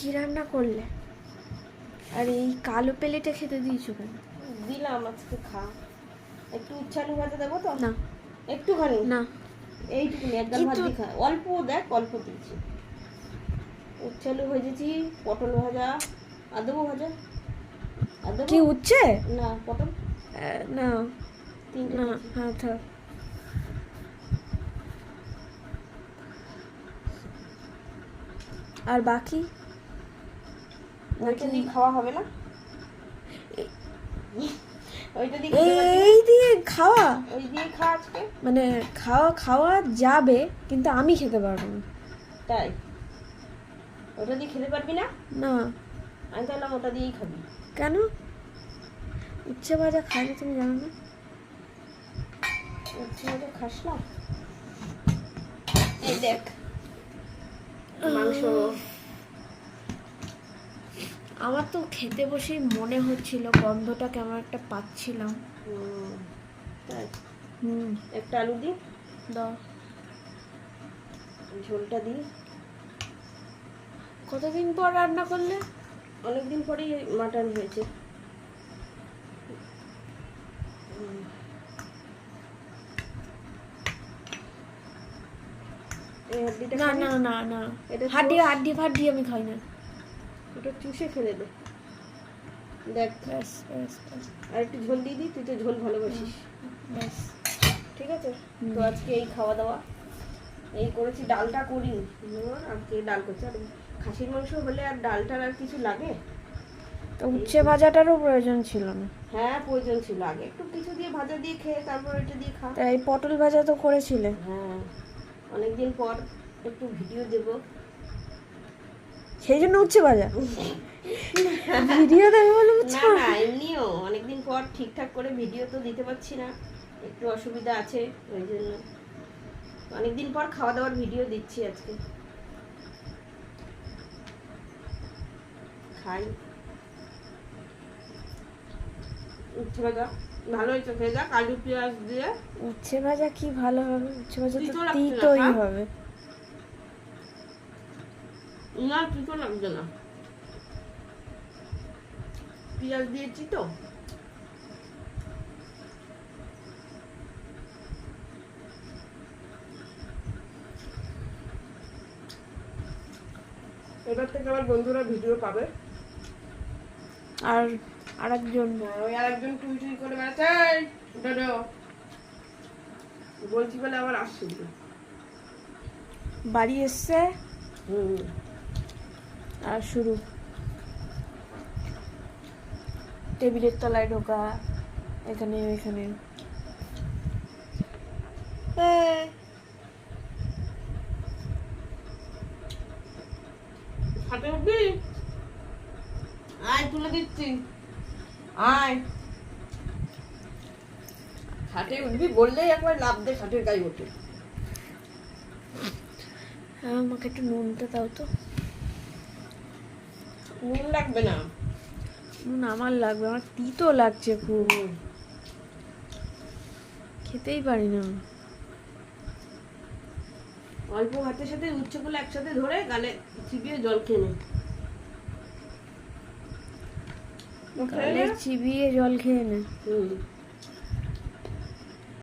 কি রান্না করলে? আর এই কালো প্লেটে খেতে দিয়েছো কেন? দিলাম আজকে খা। একটু উচ্ছে আলু ভাজা দেবো তো? না একটুখানি না, এইটুকুনি এক গাল ভাত দিয়ে খা। অল্প দেখ, অল্প দিয়েছি। উচ্ছে আলু ভেজেছি, পটল ভাজা। আর দেবো ভাজা? আর দেবো? কি উচ্ছে? না, পটল না 3টে না, দিয়েছি। হ্যাঁ থাক। আর বাকি ওইটা দিয়ে খাওয়া হবে না? ওইটা দিয়ে এই দিয়ে খাওয়া, ওই দিয়ে খা আজকে। মানে খাওয়া যাবে, কিন্তু আমি খেতে পারবো না। তাই? ওটা দিয়ে খেতে পারবি না? না। আমি তাহলে ওটা দিয়েই খাবি। কেন? উচ্ছে ভাজা খাই না, তুমি জানো না? উচ্ছে ভাজা খাস না? এই দেখ মাংস। আমার তো খেতে বসেই মনে হচ্ছিল গন্ধটা কেমন একটা পাচ্ছিলাম। তাই? হুম, একটা আলু দি, দাও। ঝোলটা দি। কতদিন পর রান্না করলে? অনেকদিন পরেই মাটন হয়েছে। এই হাড্ডিটা না খাবি? না না না, এটা হাড্ডি চোষ। হাড্ডি ফাড্ডি আমি খাই না। ওটা চুষে ফেলে দে। দেখ, ব্যাস ব্যাস ব্যাস আর একটু ঝোল দিয়ে দি, তুই তো ঝোল ভালোবাসিস। ব্যাস। ঠিক আছে, তো আজকে এই খাওয়া দাওয়া এই করেছি। ডালটা করিনি, আজকে ডাল করছি। আর খাসির মাংস হলে আর ডালটার আর কিছু লাগে? তো উচ্ছে ভাজাটারও প্রয়োজন ছিল না। হ্যাঁ, প্রয়োজন ছিল। আগে একটু কিছু দিয়ে ভাজা দিয়ে খেয়ে তারপর এটা দিয়ে খা। তাই পটল ভাজা তো করেছিলে। হ্যাঁ, অনেকদিন পর একটু ভিডিও দেব। সেই জন্য উচ্ছে ভাজা ভিডিও দেবে বলে না উচ্ছে না, এমনিও অনেকদিন পর ঠিকঠাক করে ভিডিও তো দিতে পারছি না, একটু অসুবিধা আছে, ওই জন্য অনেকদিন পর খাওয়া দাওয়ার ভিডিও দিচ্ছি আজকে। খাই উচ্ছে ভাজা, ভালো হয়েছে, খেয়ে যাক। আলু পেঁয়াজ দিয়ে। উচ্ছে ভাজা কি ভালো হবে? উচ্ছে ভাজা তো তিতো লাগছে না, তিতই খা। হবে। না, তিতো লাগছে না, পেঁয়াজ দিয়েছি তো। এবার থেকে আমার বন্ধুরা ভিডিও পাবে। আর আরেকজন ওই আরেকজন টুই টুই করে বেড়াচ্ছে, ডোডো বলছি বলে আবার আসছে। বাড়ি এসছে আর শুরু টেবিলের তলায় ঢোকা, এখানে এখানে। হাতে উঠবি? আয়, তুলে দিচ্ছি, আয়। খাটে উঠবি বললেই একবার লাভ দে, খাটের গায়ে ওঠে। আমাকে একটু নুনটা দাও তো। নুন লাগবে না। নুন আমার লাগবে, আমার তিতো লাগছে খুব, খেতেই পারি না। অল্প হাতের সাথে উচ্চগুলো একসাথে ধরে গালে চিবিয়ে জল খেয়ে নে। গালে চিবিয়ে জল খেয়ে নে।